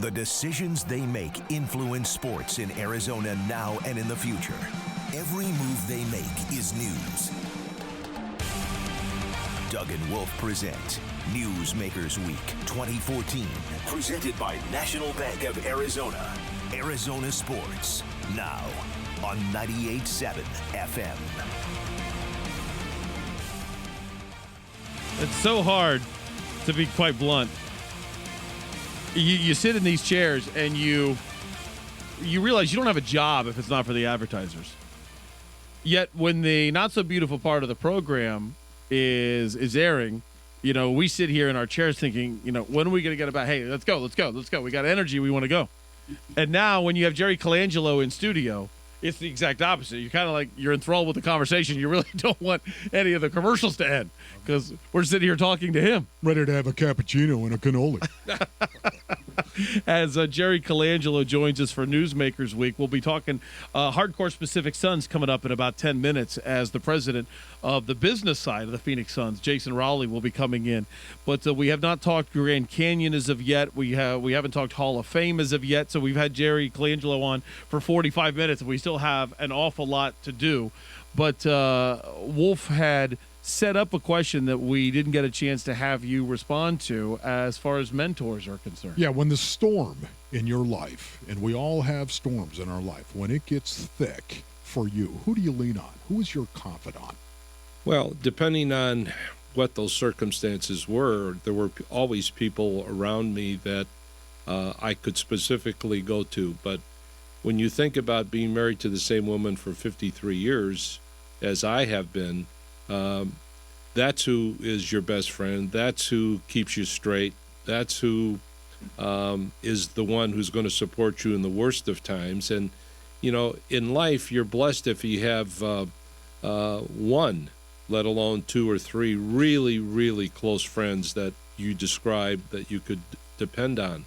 The decisions they make influence sports in Arizona now and in the future. Every move they make is news. Doug and Wolf present Newsmakers Week 2014. Presented by National Bank of Arizona. Arizona Sports. Now on 98.7 FM. It's so hard, to be quite blunt. You sit in these chairs and you realize you don't have a job if it's not for the advertisers. Yet when the not so beautiful part of the program is airing, we sit here in our chairs thinking, when are we going to get about, hey, let's go. We got energy. We want to go. And now when you have Jerry Colangelo in studio, it's the exact opposite. You're kind of like you're enthralled with the conversation. You really don't want any of the commercials to end because we're sitting here talking to him. Ready to have a cappuccino and a cannoli. As Jerry Colangelo joins us for Newsmakers Week, we'll be talking hardcore Pacific Suns coming up in about 10 minutes as the president of the business side of the Phoenix Suns, Jason Rowley, will be coming in. But we have not talked Grand Canyon as of yet. We haven't talked Hall of Fame as of yet. So we've had Jerry Colangelo on for 45 minutes, and we still have an awful lot to do. But Wolf had set up a question that we didn't get a chance to have you respond to as far as mentors are concerned. Yeah, when the storm in your life, and we all have storms in our life, when it gets thick for you, who do you lean on? Who is your confidant? Well, depending on what those circumstances were, there were always people around me that I could specifically go to. But when you think about being married to the same woman for 53 years, as I have been, that's who is your best friend. That's who keeps you straight. That's who is the one who's going to support you in the worst of times. And, in life, you're blessed if you have one, let alone two or three really, really close friends that you describe that you could depend on.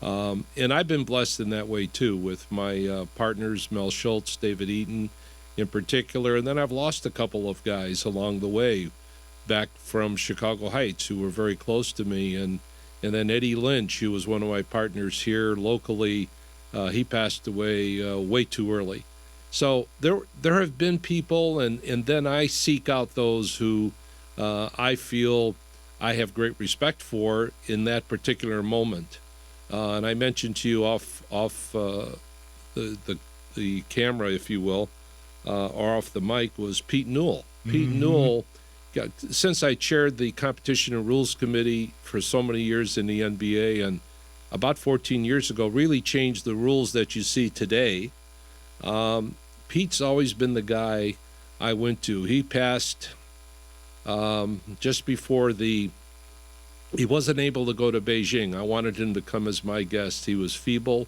And I've been blessed in that way, too, with my partners, Mel Schultz, David Eaton, in particular, and then I've lost a couple of guys along the way back from Chicago Heights who were very close to me, and then Eddie Lynch, who was one of my partners here locally, he passed away way too early. So there have been people, and then I seek out those who I feel I have great respect for in that particular moment. And I mentioned to you off the camera, if you will, or off the mic, was Pete Newell. Pete Newell, since I chaired the Competition and Rules Committee for so many years in the NBA, and about 14 years ago, really changed the rules that you see today. Pete's always been the guy I went to. He passed just before he wasn't able to go to Beijing. I wanted him to come as my guest. He was feeble.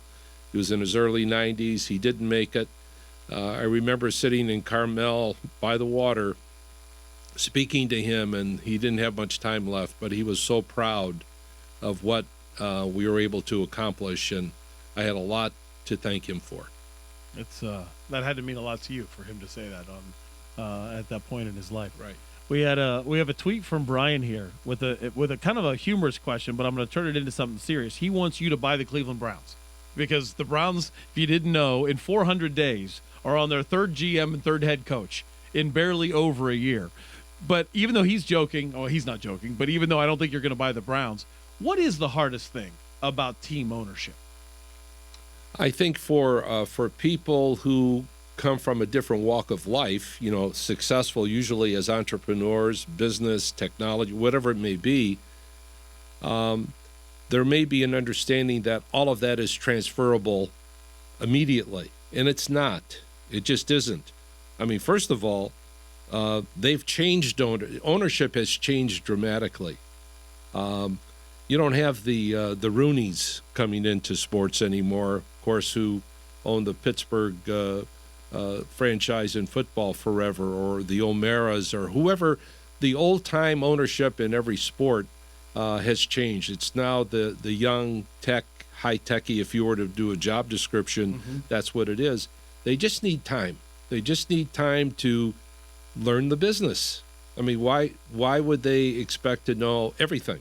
He was in his early 90s. He didn't make it. I remember sitting in Carmel by the water, speaking to him, and he didn't have much time left, but he was so proud of what we were able to accomplish, and I had a lot to thank him for. It's that had to mean a lot to you for him to say that on at that point in his life. Right. We have a tweet from Brian here with a kind of a humorous question, but I'm going to turn it into something serious. He wants you to buy the Cleveland Browns because the Browns, if you didn't know, in 400 days are on their third GM and third head coach in barely over a year. But even though he's joking, he's not joking, but even though I don't think you're going to buy the Browns, what is the hardest thing about team ownership? I think for people who come from a different walk of life, successful usually as entrepreneurs, business, technology, whatever it may be, there may be an understanding that all of that is transferable immediately, and it's not. It just isn't. I mean, first of all, they've changed. Ownership has changed dramatically. You don't have the Rooneys coming into sports anymore, of course, who own the Pittsburgh franchise in football forever, or the O'Maras, or whoever. The old-time ownership in every sport has changed. It's now the young tech, high-techy, if you were to do a job description, that's what it is. They just need time. They just need time to learn the business. I mean, why would they expect to know everything?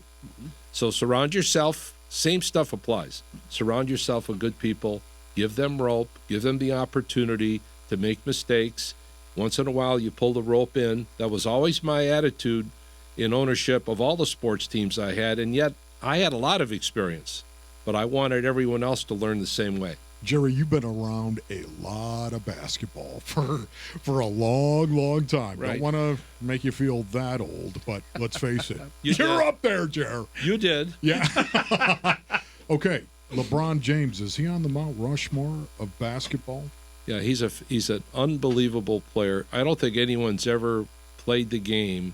So surround yourself Same stuff applies. Surround yourself with good people. Give them rope. Give them the opportunity to make mistakes. Once in a while, you pull the rope in. That was always my attitude in ownership of all the sports teams I had, and yet I had a lot of experience, but I wanted everyone else to learn the same way. Jerry, you've been around a lot of basketball for a long, long time. Right. Don't want to make you feel that old, but let's face it. You You're did. up there, Jer. You did. Yeah. Okay. LeBron James, is he on the Mount Rushmore of basketball? Yeah, he's an unbelievable player. I don't think anyone's ever played the game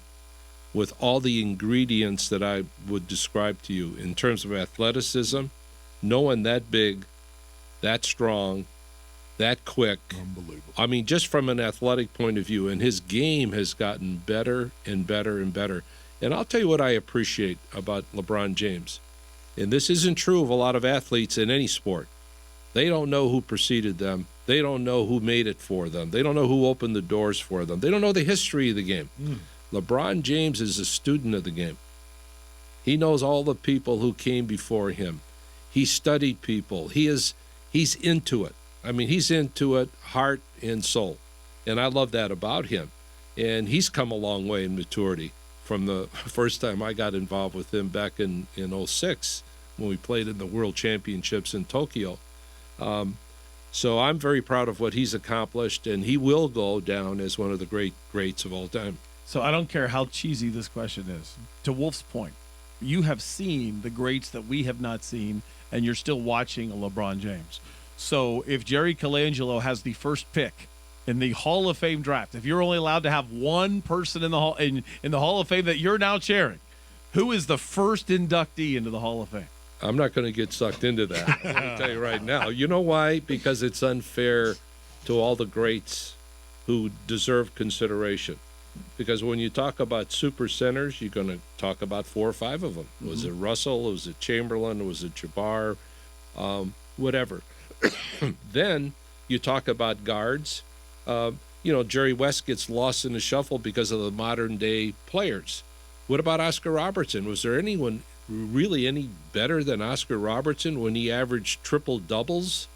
with all the ingredients that I would describe to you in terms of athleticism. No one that big, that strong, that quick. Unbelievable. I mean, just from an athletic point of view, and his game has gotten better and better and better. And I'll tell you what I appreciate about LeBron James. And this isn't true of a lot of athletes in any sport. They don't know who preceded them. They don't know who made it for them. They don't know who opened the doors for them. They don't know the history of the game. LeBron James is a student of the game. He knows all the people who came before him. He studied people. He's into it. I mean, he's into it heart and soul. And I love that about him. And he's come a long way in maturity from the first time I got involved with him back in 06 when we played in the World Championships in Tokyo. So I'm very proud of what he's accomplished, and he will go down as one of the greats of all time. So I don't care how cheesy this question is. To Wolf's point, you have seen the greats that we have not seen, and you're still watching a LeBron James. So if Jerry Colangelo has the first pick in the Hall of Fame draft, if you're only allowed to have one person in the Hall of Fame that you're now chairing, who is the first inductee into the Hall of Fame? I'm not going to get sucked into that. I'm going to tell you right now. You know why? Because it's unfair to all the greats who deserve consideration. Because when you talk about super centers, you're going to talk about 4 or 5 of them. Was it Russell? Was it Chamberlain? Was it Jabbar? Whatever. Then you talk about guards. Jerry West gets lost in the shuffle because of the modern day players. What about Oscar Robertson? Was there anyone really any better than Oscar Robertson when he averaged triple doubles?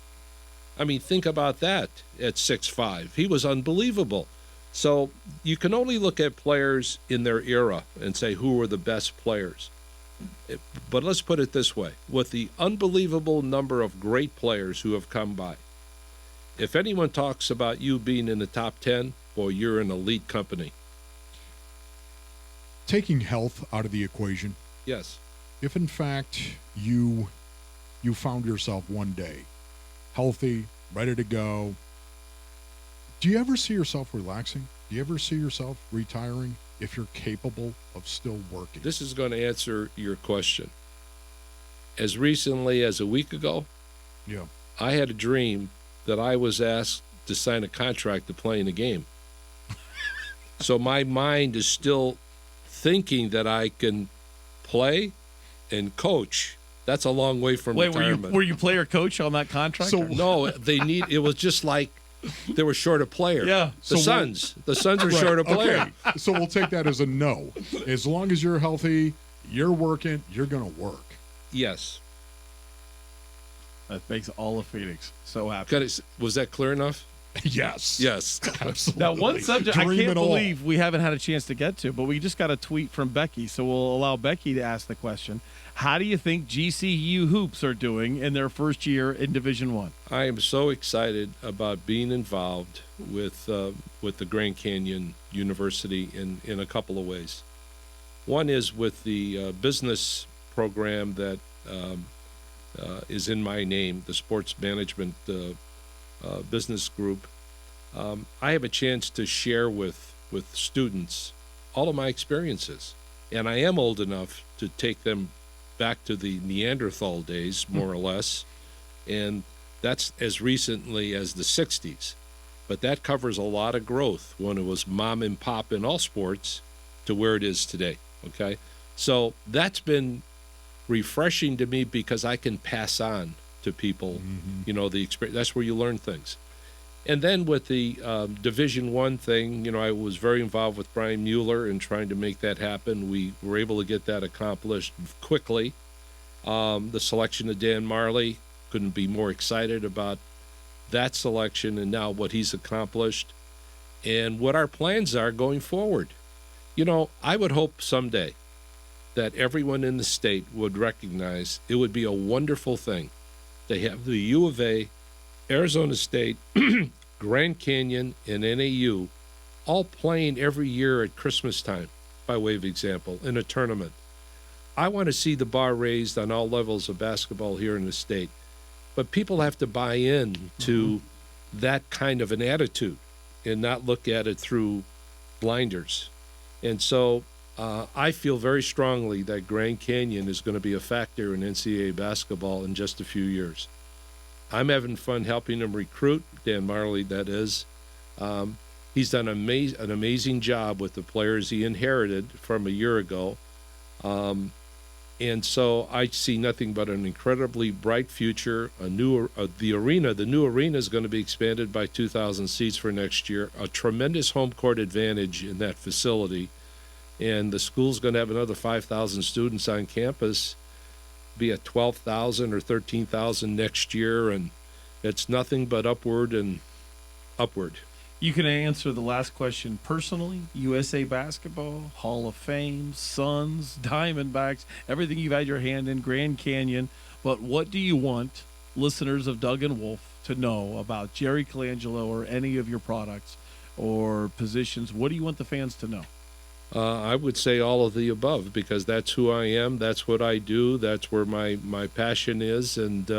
I mean, think about that at 6'5". He was unbelievable. So you can only look at players in their era and say who were the best players. But let's put it this way. With the unbelievable number of great players who have come by, if anyone talks about you being in the top 10, boy, you're an elite company. Taking health out of the equation, Yes. if in fact you found yourself one day healthy, ready to go, do you ever see yourself relaxing? Do you ever see yourself retiring if you're capable of still working? This is going to answer your question. As recently as a week ago, Yeah. I had a dream that I was asked to sign a contract to play in a game. So my mind is still thinking that I can play and coach. That's a long way from retirement. Were you player coach on that contract? So- No, it was just like they were short a player. Yeah. The Suns are short a player. Okay. So we'll take that as a no. As long as you're healthy, you're working, you're going to work. Yes. That makes all of Phoenix so happy. Was that clear enough? Yes. Yes. Absolutely. Now, one subject Dream I can't and all. believe we haven't had a chance to get to, but we just got a tweet from Becky, so we'll allow Becky to ask the question. How do you think GCU hoops are doing in their first year in Division I? I am so excited about being involved with the Grand Canyon University in a couple of ways. One is with the business program that is in my name, the sports management business group. I have a chance to share with students all of my experiences, and I am old enough to take them back to the Neanderthal days, more or less, and that's as recently as the 60s. But that covers a lot of growth when it was mom and pop in all sports to where it is today, okay? So that's been refreshing to me because I can pass on to people, the experience. That's where you learn things. And then with the Division I thing, I was very involved with Brian Mueller in trying to make that happen. We were able to get that accomplished quickly. The selection of Dan Marley, couldn't be more excited about that selection and now what he's accomplished and what our plans are going forward. You know, I would hope someday that everyone in the state would recognize it would be a wonderful thing to have the U of A, Arizona State, Grand Canyon, and NAU all playing every year at Christmas time, by way of example, in a tournament. I want to see the bar raised on all levels of basketball here in the state. But people have to buy in to that kind of an attitude and not look at it through blinders. And so I feel very strongly that Grand Canyon is going to be a factor in NCAA basketball in just a few years. I'm having fun helping him recruit, Dan Marley, that is. He's done an amazing job with the players he inherited from a year ago. And so I see nothing but an incredibly bright future. The new arena is going to be expanded by 2,000 seats for next year, a tremendous home court advantage in that facility. And the school's going to have another 5,000 students on campus, be at 12,000 or 13,000 next year. And it's nothing but upward and upward. You can answer the last question personally. USA Basketball, Hall of Fame, Suns, Diamondbacks, everything you've had your hand in, Grand Canyon. But what do you want listeners of Doug and Wolf to know about Jerry Colangelo or any of your products or positions? What do you want the fans to know? I would say all of the above, because that's who I am. That's what I do. That's where my passion is. And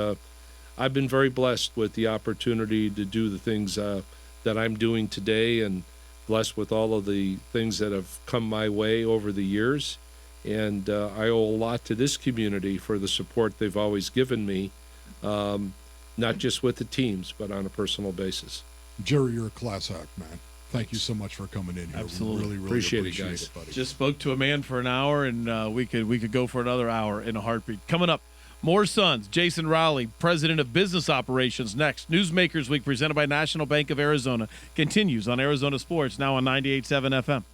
I've been very blessed with the opportunity to do the things that I'm doing today, and blessed with all of the things that have come my way over the years. And I owe a lot to this community for the support they've always given me, not just with the teams, but on a personal basis. Jerry, you're a class act, man. Thank you so much for coming in here. Absolutely. Really Appreciate it, guys. it, buddy. Just spoke to a man for an hour, and we could go for another hour in a heartbeat. Coming up, more Suns. Jason Rowley, President of Business Operations, next. Newsmakers Week, presented by National Bank of Arizona, continues on Arizona Sports, now on 98.7 FM.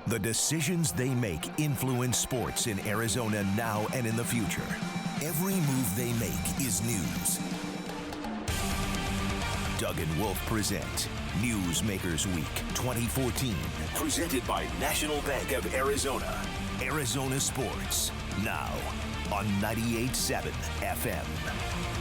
The decisions they make influence sports in Arizona now and in the future. Every move they make is news. Doug and Wolf present Newsmakers Week 2014, presented by National Bank of Arizona. Arizona Sports, now on 98.7 FM.